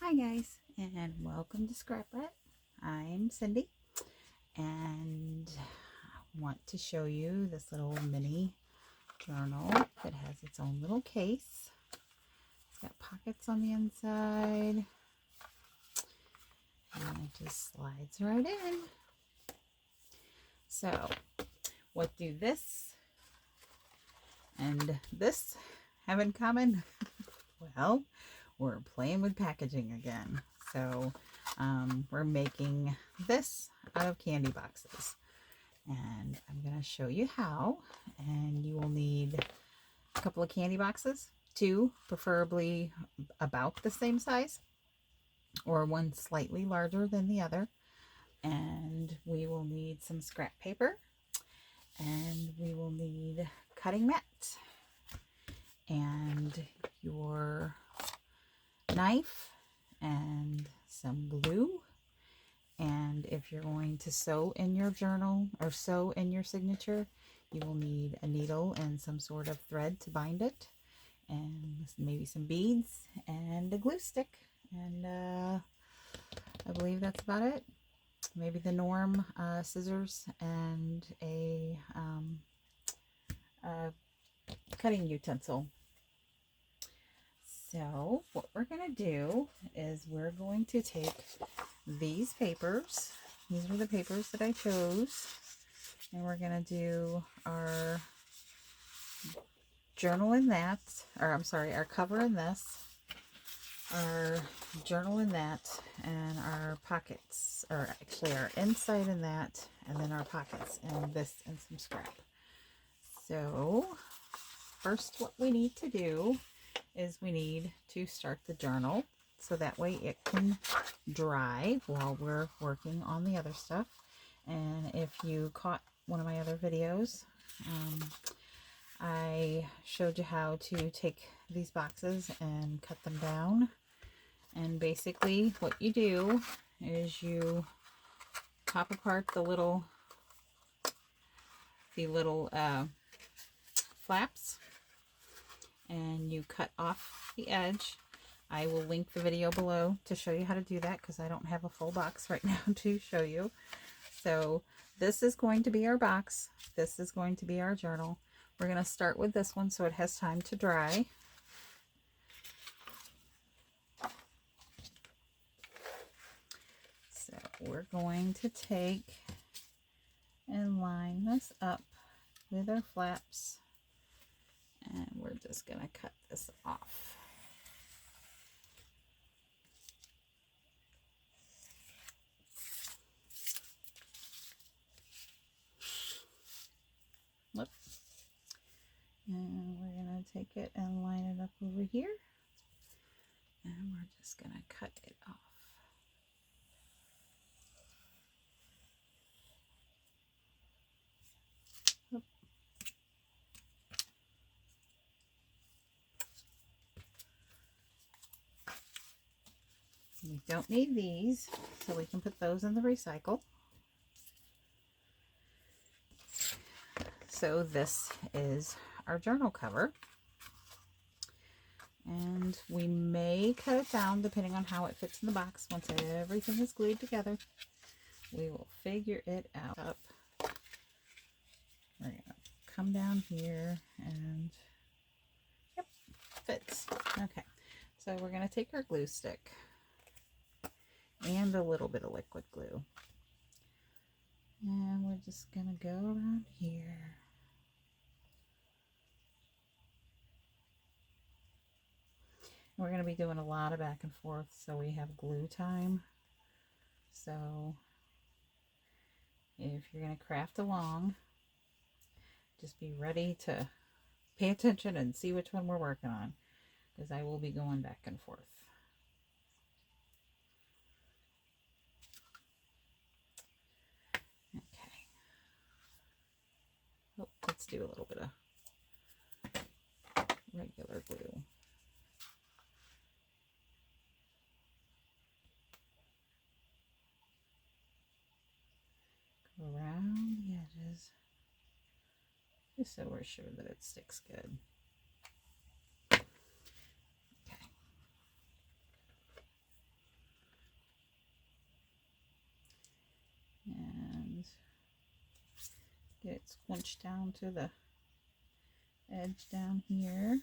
Hi guys, and welcome to Scraplet. I'm Cindy, and I want to show you this little mini journal that has its own little case. It's got pockets on the inside, and it just slides right in. So, what do this and this have in common? Well, we're playing with packaging again. So we're making this out of candy boxes, and I'm going to show you how. And you will need a couple of candy boxes, two preferably about the same size, or one slightly larger than the other. And we will need some scrap paper, and we will need cutting mat and your knife and some glue. And if you're going to sew in your journal or sew in your signature, you will need a needle and some sort of thread to bind it, and maybe some beads and a glue stick. And I believe that's about it. Maybe the Norm scissors and a cutting utensil. So what we're going to do is we're going to take these papers. These are the papers that I chose. And we're going to do our journal in that, or I'm sorry, our cover in this, our journal in that, and our pockets, or actually our inside in that, and then our pockets in this and some scrap. So first what we need to do is we need to start the journal so that way it can dry while we're working on the other stuff. And if you caught one of my other videos, I showed you how to take these boxes and cut them down. And basically what you do is you pop apart the little flaps, and you cut off the edge. I will link the video below to show you how to do that because I don't have a full box right now to show you. So this is going to be our box. This is going to be our journal. We're going to start with this one so it has time to dry. So we're going to take and line this up with our flaps, and we're just going to cut this off. Whoop. And we're going to take it and line it up over here, and we're just going to cut it off. Whoop. We don't need these, so we can put those in the recycle. So this is our journal cover, and we may cut it down depending on how it fits in the box. Once everything is glued together, we will figure it out. We're going to come down here and yep, fits. Okay, so we're going to take our glue stick and a little bit of liquid glue, and we're just going to go around here. We're going to be doing a lot of back and forth, so we have glue time. So if you're going to craft along, just be ready to pay attention and see which one we're working on, because I will be going back and forth. Okay. Oh, let's do a little bit of regular glue. Go around the edges, just so we're sure that it sticks good. Okay. Get it squinched down to the edge down here.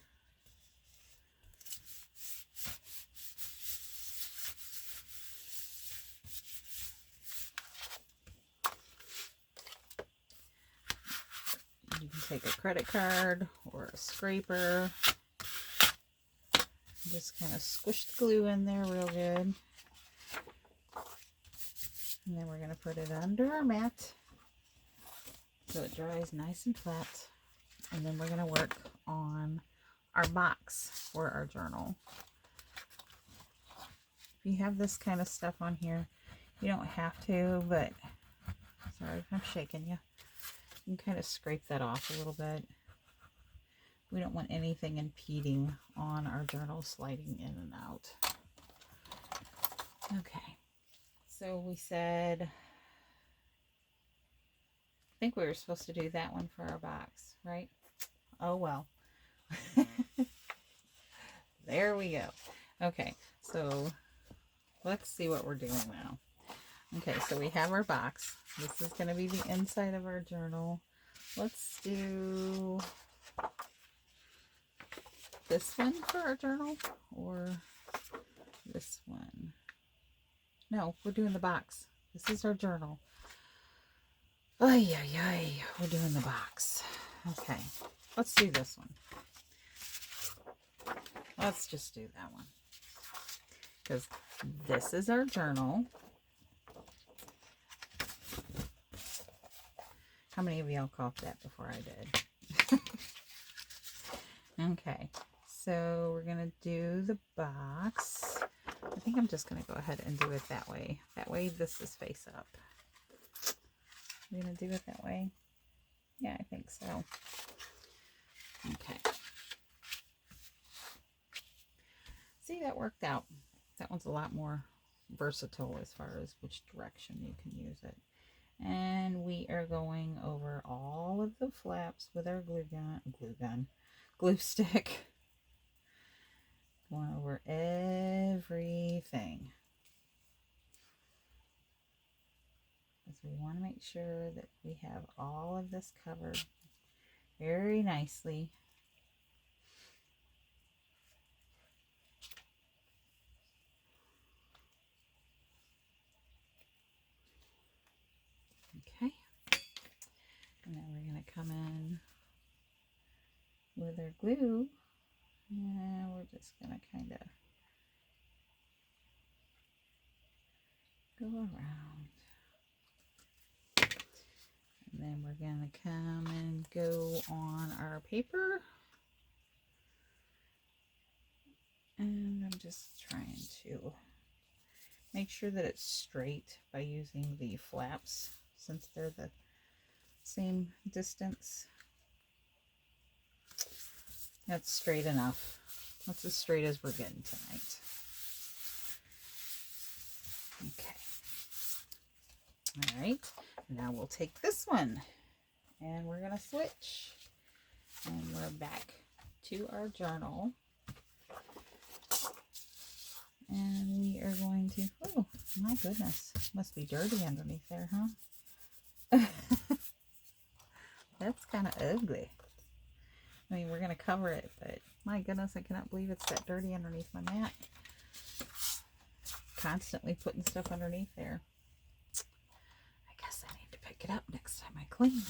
You can take a credit card or a scraper. Just kind of squish the glue in there real good. And then we're going to put it under our mat so it dries nice and flat. And then we're going to work on our box for our journal. If you have this kind of stuff on here, you don't have to, but sorry if I'm shaking you. You can kind of scrape that off a little bit. We don't want anything impeding on our journal sliding in and out. Okay, so we said, I think we were supposed to do that one for our box, right? Oh well. There we go. Okay, so let's see what we're doing now. Okay, so we have our box. This is going to be the inside of our journal. Let's do this one for our journal, or this one. No, we're doing the box. This is our journal. Ay, ay, ay. We're doing the box. Okay, let's do this one. Let's just do that one, because this is our journal. How many of y'all caught that before I did? Okay, so we're going to do the box. I think I'm just going to go ahead and do it that way. That way this is face up. We're going to do it that way? Yeah, I think so. Okay. See, that worked out. That one's a lot more versatile as far as which direction you can use it. And we are going over all of the flaps with our glue stick. Going over everything. Because we want to make sure that we have all of this covered very nicely. Okay. And then we're going to come in with our glue. And we're just going to kind of go around. And then we're going to come and go on our paper. And I'm just trying to make sure that it's straight by using the flaps, since they're the same distance. That's straight enough. That's as straight as we're getting tonight. Okay. All right. Now we'll take this one and we're going to switch. And we're back to our journal. And we are going to, oh my goodness, must be dirty underneath there, huh? That's kind of ugly. I mean, we're going to cover it, but my goodness, I cannot believe it's that dirty underneath my mat. Constantly putting stuff underneath there. I guess I need to pick it up next time I clean.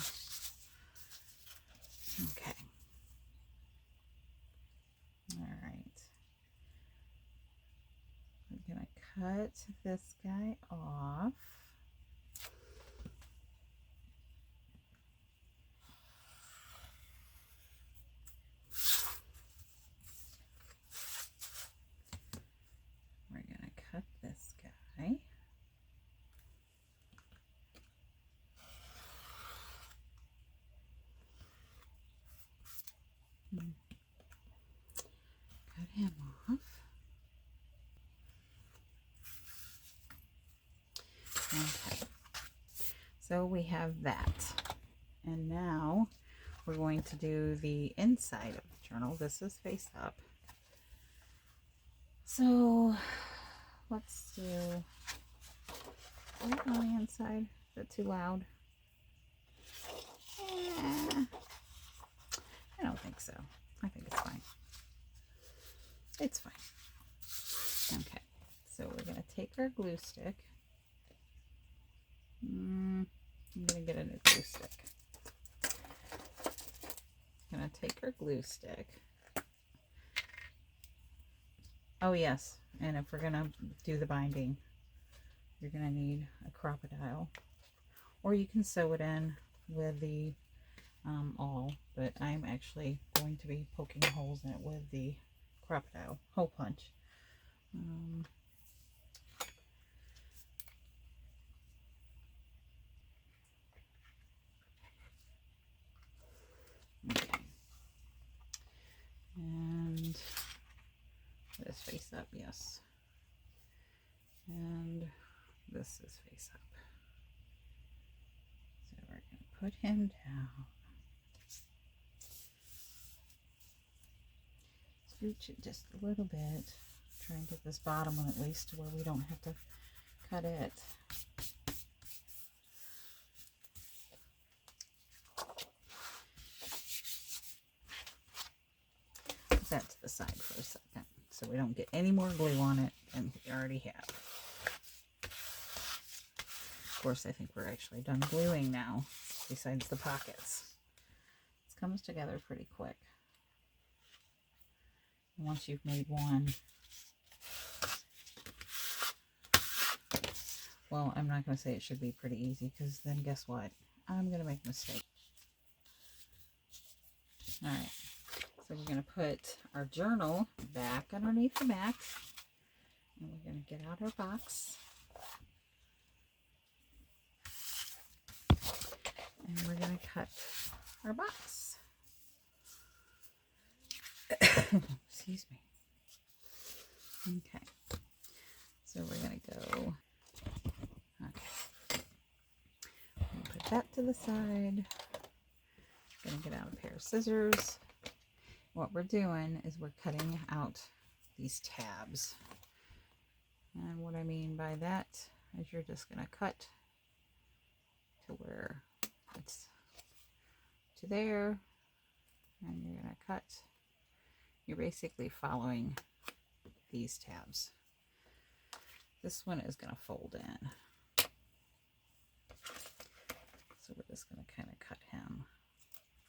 Okay. All right. We're going to cut this guy off. We're going to cut this guy. Cut him off. Okay. So we have that. And now we're going to do the inside of the journal. This is face up. So let's do it on the inside. Is that too loud? don't think so. I think it's fine. It's fine. Okay, so we're going to take our glue stick. I'm going to get a new glue stick. I'm going to take our glue stick. Oh yes, and if we're going to do the binding, you're going to need a crocodile. Or you can sew it in with the awl, but I'm actually going to be poking holes in it with the crocodile hole punch. Okay. And this face up, yes. And this is face up. So we're going to put him down. Scooch it just a little bit. Try and get this bottom one at least to where we don't have to cut it. Put that to the side for a second so we don't get any more glue on it than we already have. Of course, I think we're actually done gluing now, besides the pockets. This comes together pretty quick. Once you've made one, well, I'm not going to say it should be pretty easy, because then guess what? I'm going to make a mistake. Alright, so we're going to put our journal back underneath the mat, and we're going to get out our box. And we're going to cut our box. Excuse me. Okay. So we're going to go. Okay. Put that to the side. Going to get out a pair of scissors. What we're doing is we're cutting out these tabs. And what I mean by that is you're just going to cut to where it's to there, and you're going to cut. You're basically following these tabs. This one is going to fold in. So we're just going to kind of cut him.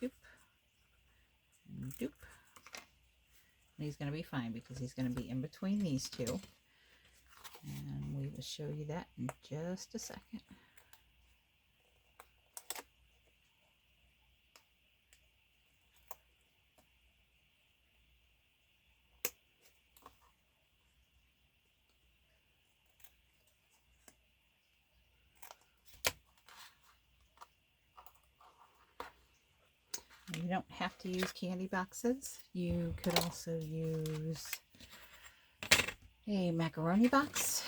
Doop. And doop. And he's going to be fine because he's going to be in between these two. And we will show you that in just a second. You don't have to use candy boxes. You could also use a macaroni box,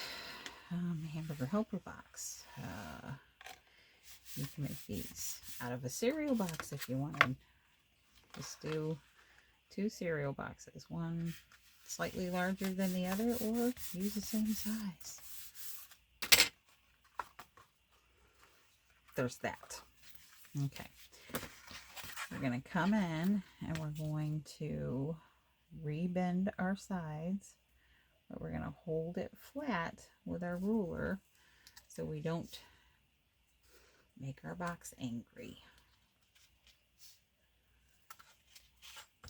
hamburger helper box. You can make these out of a cereal box if you wanted. Just do 2 cereal boxes, one slightly larger than the other, or use the same size. There's that. Okay. We're going to come in and we're going to rebend our sides, but we're going to hold it flat with our ruler so we don't make our box angry.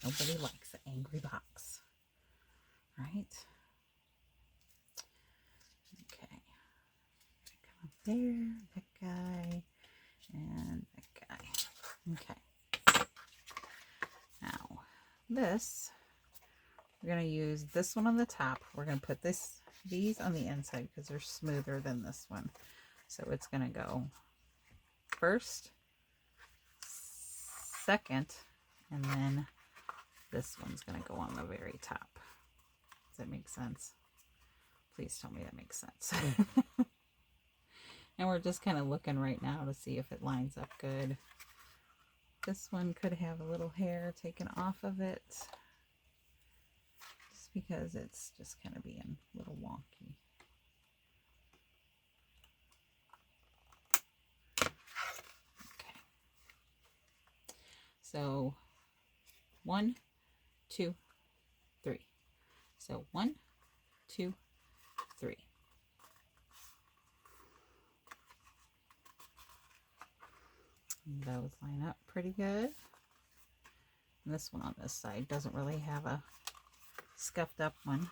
Nobody likes an angry box, right? Okay. Come up there, that guy, and that guy. Okay. Now, this, we're going to use this one on the top. We're going to put these on the inside because they're smoother than this one. So it's going to go first, second, and then this one's going to go on the very top. Does that make sense? Please tell me that makes sense. And we're just kind of looking right now to see if it lines up good. This one could have a little hair taken off of it, just because it's just kind of being a little wonky. Okay. So 1, 2, 3. So 1, 2, 3. And those line up pretty good. And this one on this side doesn't really have a scuffed up one.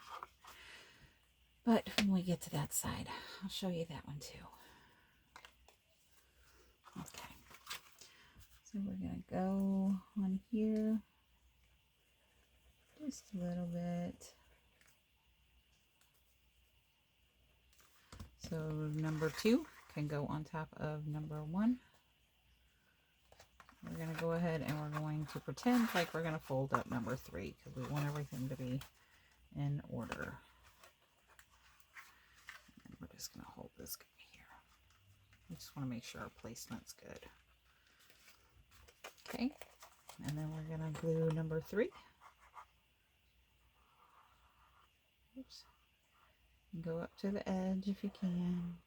But when we get to that side, I'll show you that one too. Okay. So we're going to go on here just a little bit. So number 2 can go on top of number 1. We're going to go ahead and we're going to pretend like we're going to fold up number 3 because we want everything to be in order. And we're just going to hold this guy here. We just want to make sure our placement's good. Okay, and then we're going to glue number 3. Oops. Go up to the edge if you can.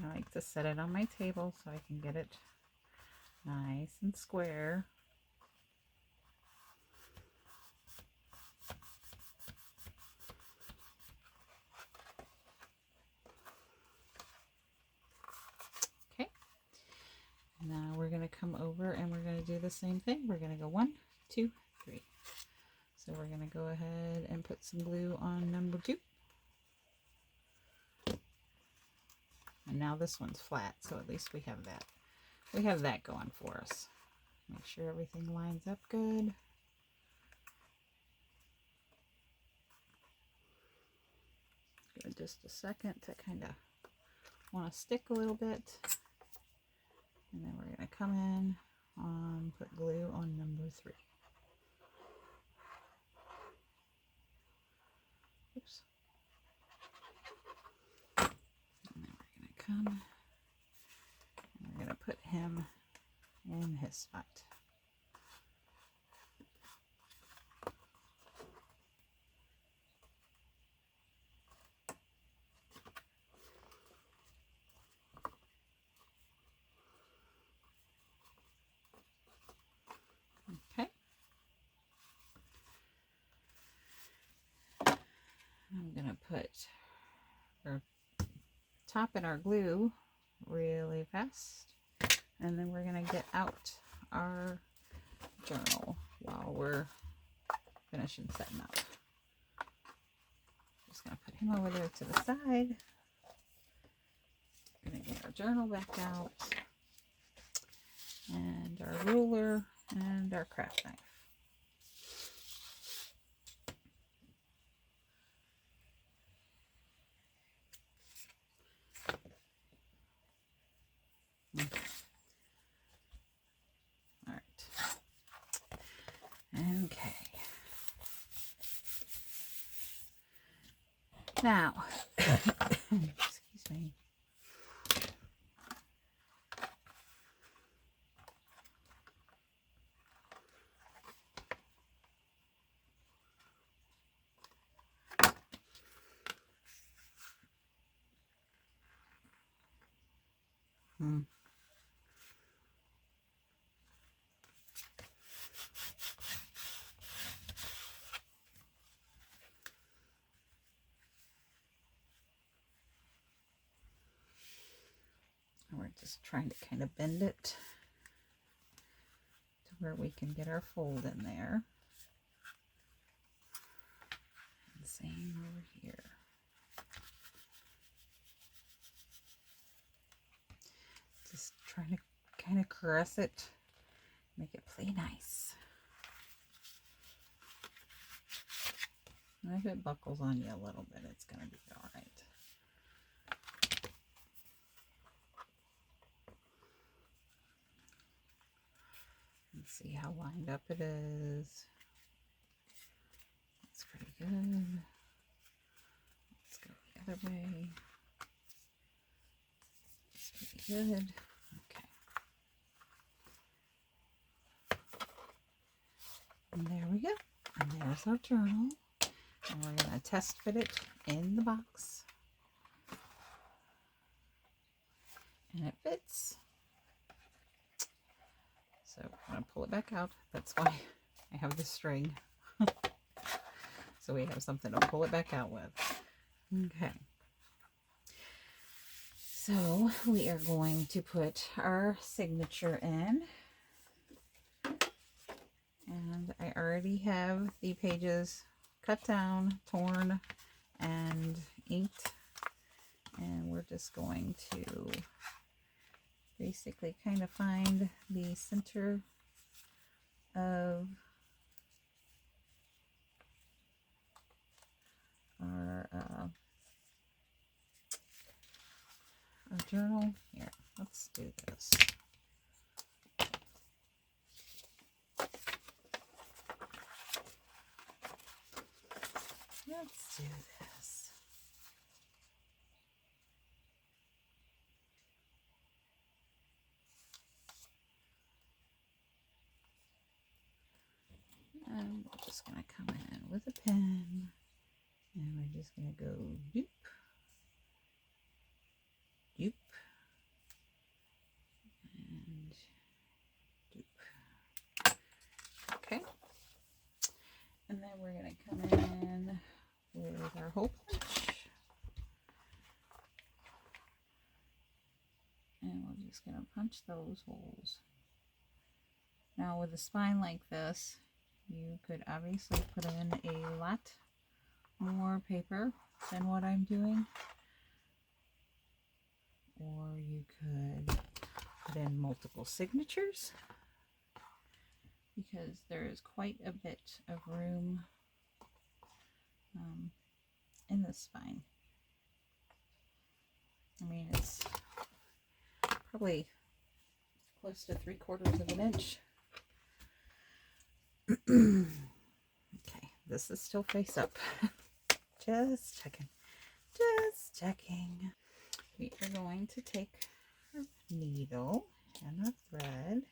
I like to set it on my table so I can get it nice and square. Okay. Now we're going to come over and we're going to do the same thing. We're going to go 1, 2, 3. So we're going to go ahead and put some glue on number 2. And now this one's flat, so at least we have that. We have that going for us. Make sure everything lines up good. Give it just a second to kind of want to stick a little bit. And then we're going to come in, put glue on number 3. Oops. And then we're going to come and we're going to put him in his spot. Okay. I'm going to put our top in our glue really fast. And then we're going to get out our journal while we're finishing setting up. Just going to put him over there to the side. Going to get our journal back out. And our ruler and our craft knife. Okay. All right. Okay. Now, excuse me. We're just trying to kind of bend it to where we can get our fold in there. And same over here. Just trying to kind of caress it, make it play nice. And if it buckles on you a little bit, it's going to be all right. Let's see how lined up it is. That's pretty good. Let's go the other way. It's pretty good. Okay. And there we go. And there's our journal. And we're going to test fit it in the box. And it fits. So I'm going to pull it back out. That's why I have the string. So we have something to pull it back out with. Okay. So we are going to put our signature in. And I already have the pages cut down, torn, and inked. And we're just going to basically kind of find the center of our journal. Here, let's do this. Let's do this. And we're just going to come in with a pen, and we're just going to go doop, doop, and doop. Okay. And then we're going to come in with our hole punch. And we're just going to punch those holes. Now with a spine like this, you could obviously put in a lot more paper than what I'm doing. Or you could put in multiple signatures, because there is quite a bit of room in the spine. I mean, it's probably close to 3/4 of an inch. Okay, this is still face up. Just checking. Just checking. We are going to take our needle and a thread.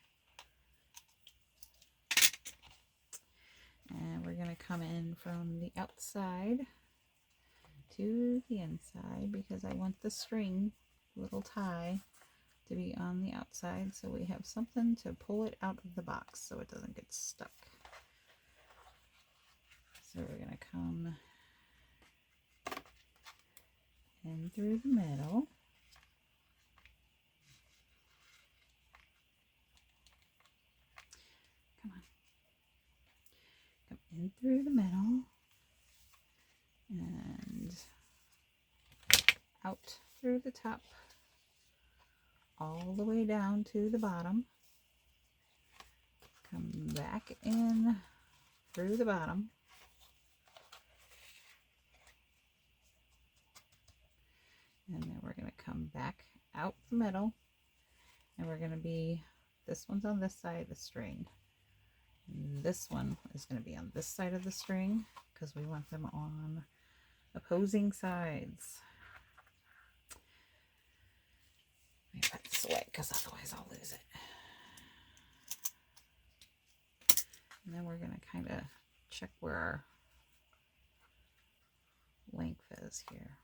And we're going to come in from the outside to the inside, because I want the string, little tie, to be on the outside, so we have something to pull it out of the box so it doesn't get stuck. So we're going to come in through the middle. Come on. Come in through the middle and out through the top, all the way down to the bottom. Come back in through the bottom. And then we're going to come back out the middle, and we're going to be, this one's on this side of the string. This one is going to be on this side of the string, because we want them on opposing sides. Let me put this away, because otherwise I'll lose it. And then we're going to kind of check where our length is here.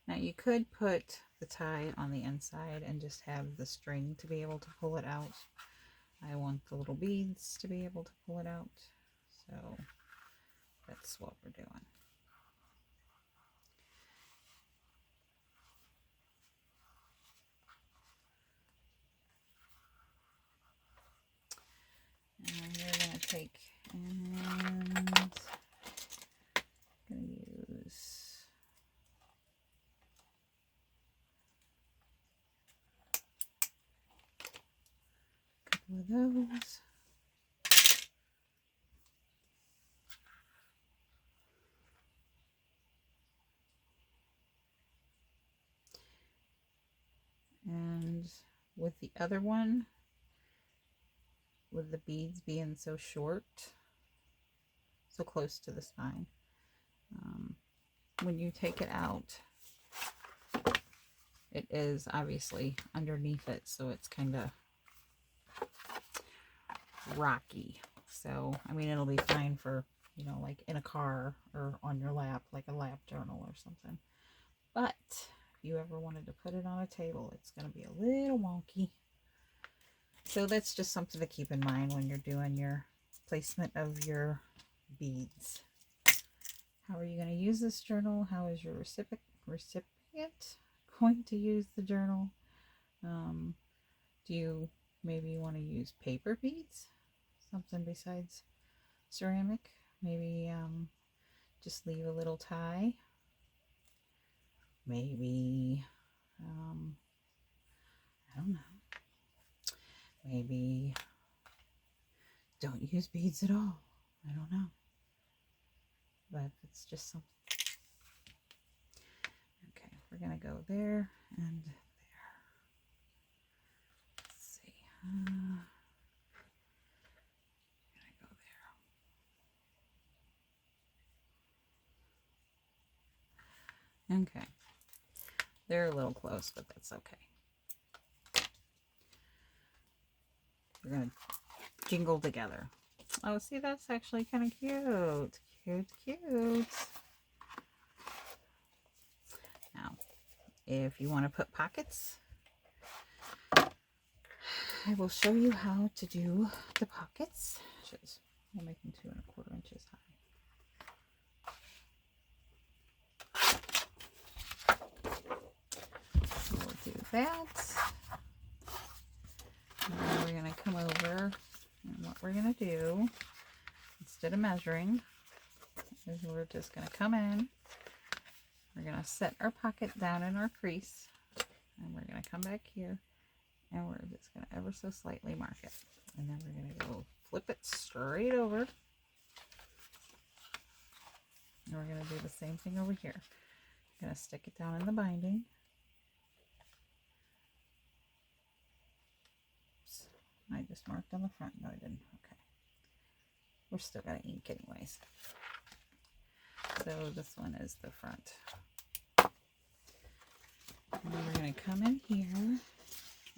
Now you could put the tie on the inside and just have the string to be able to pull it out. I want the little beads to be able to pull it out, so that's what we're doing. And we're going to take and going to use a couple of those. And with the other one, with the beads being so short, so close to the spine, when you take it out, it is obviously underneath it, so it's kind of rocky. So, I mean, it'll be fine for, you know, like in a car or on your lap, like a lap journal or something. But if you ever wanted to put it on a table, it's going to be a little wonky. So that's just something to keep in mind when you're doing your placement of your beads. How are you going to use this journal? How is your recipient going to use the journal? Do you maybe want to use paper beads? Something besides ceramic? Maybe just leave a little tie. Maybe, I don't know. Maybe don't use beads at all. I don't know. But it's just something. Okay, we're going to go there and there. Let's see. I'm going to go there. Okay. They're a little close, but that's okay. We're going to jingle together. Oh, see, that's actually kind of cute. Cute. Now, if you want to put pockets, I will show you how to do the pockets. We'll make them 2 1/4 inches high. We'll do that. And then we're going to come over, and what we're going to do, instead of measuring, is we're just going to come in. We're going to set our pocket down in our crease, and we're going to come back here, and we're just going to ever so slightly mark it. And then we're going to go flip it straight over. And we're going to do the same thing over here. I'm going to stick it down in the binding. Oops. I just marked on the front. No, I didn't. Okay. We're still going to ink anyways. So this one is the front. And then we're going to come in here, and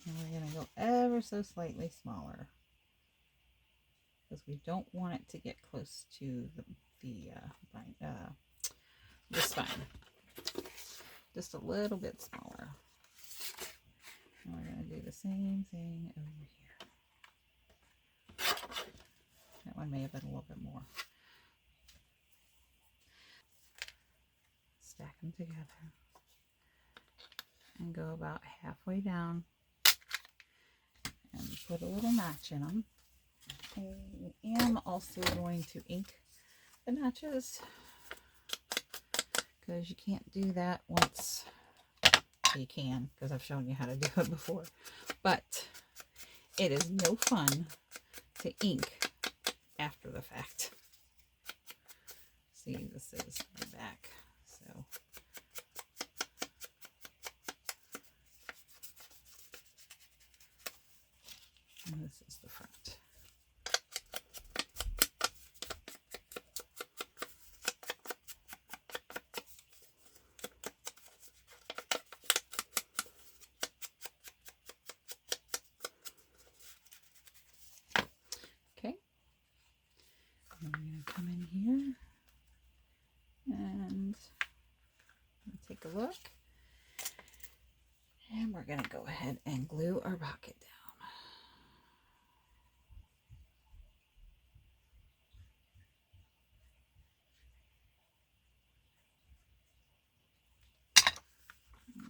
we're going to go ever so slightly smaller, because we don't want it to get close to the spine. Just a little bit smaller. And we're going to do the same thing over here. That one may have been a little bit more. Stack them together and go about halfway down and put a little notch in them. I am also going to ink the notches, because you can't do that once. You can, because I've shown you how to do it before, but it is no fun to ink after the fact. See, this is the back, so and this is the front. Okay, and we're going to come in here and take a look, and we're going to go ahead and glue our pocket down.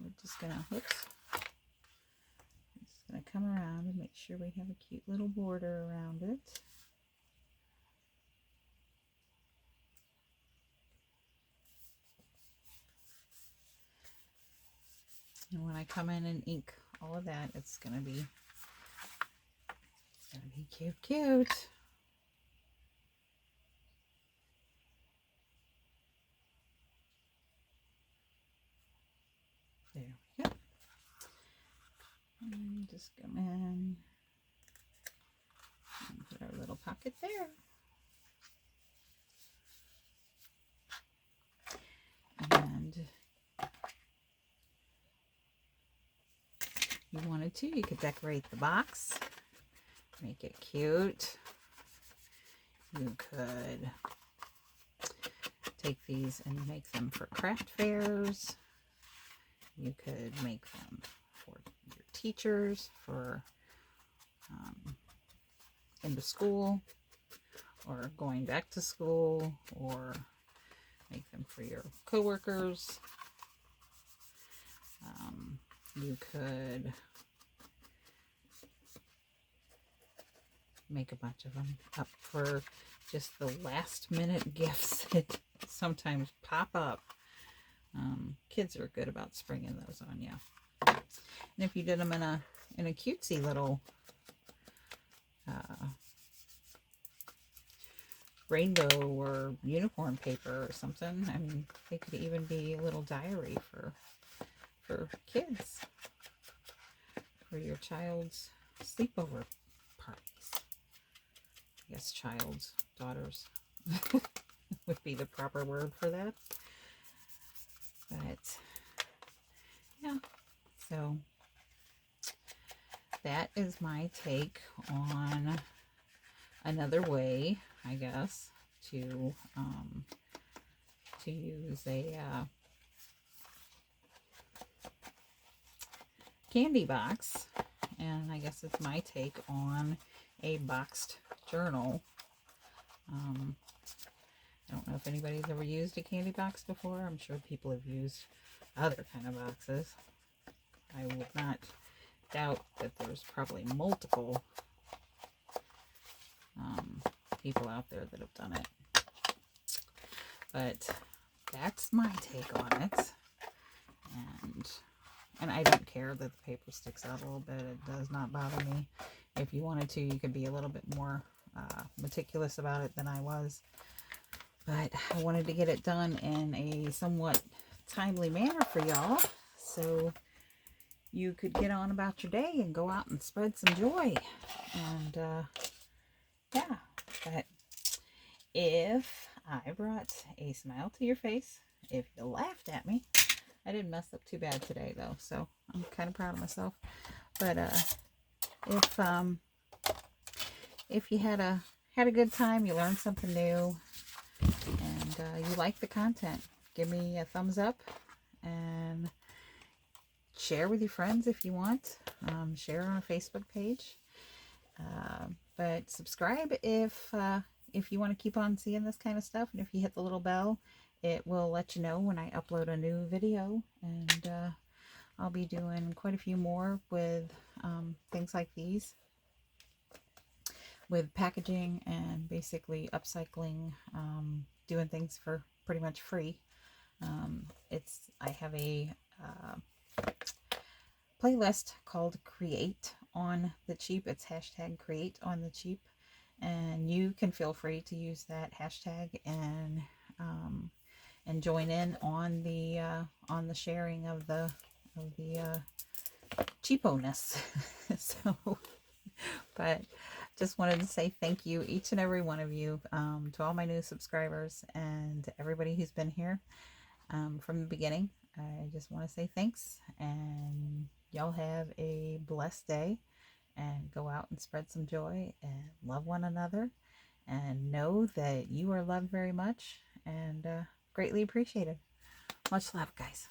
We're just gonna, just gonna come around and make sure we have a cute little border around it. And when I come in and ink all of that, it's gonna be cute. There we go. And just come in and put our little pocket there. And if you wanted to, you could decorate the box, make it cute. You could take these and make them for craft fairs. You could make them for your teachers, for into school, or going back to school, or make them for your coworkers. You could make a bunch of them up for just the last minute gifts that sometimes pop up. Kids are good about springing those on you. And if you did them in a cutesy little rainbow or unicorn paper or something, I mean, they could even be a little diary for kids, for your child's sleepover parties. I guess child's, daughters would be the proper word for that. But yeah, so that is my take on another way, I guess, to use a candy box. And I guess it's my take on a boxed journal. I don't know if anybody's ever used a candy box before. I'm sure people have used other kind of boxes. I would not doubt that there's probably multiple people out there that have done it. But that's my take on it. And I don't care that the paper sticks out a little bit. It does not bother me. If you wanted to, you could be a little bit more meticulous about it than I was. But I wanted to get it done in a somewhat timely manner for y'all, so you could get on about your day and go out and spread some joy. And yeah, but if I brought a smile to your face, if you laughed at me, I didn't mess up too bad today though, so I'm kind of proud of myself. But if you had a good time, you learned something new, and you like the content, give me a thumbs up and share with your friends if you want. Share on a Facebook page. But subscribe if you want to keep on seeing this kind of stuff, and if you hit the little bell, it will let you know when I upload a new video. And I'll be doing quite a few more with things like these, with packaging and basically upcycling, doing things for pretty much free. I have a playlist called Create on the Cheap. It's hashtag Create on the Cheap, and you can feel free to use that hashtag and join in on the sharing of the cheapo-ness. So, but just wanted to say thank you, each and every one of you, to all my new subscribers and to everybody who's been here from the beginning. I just want to say thanks, and y'all have a blessed day, and go out and spread some joy and love one another, and know that you are loved very much and greatly appreciated. Much love, guys.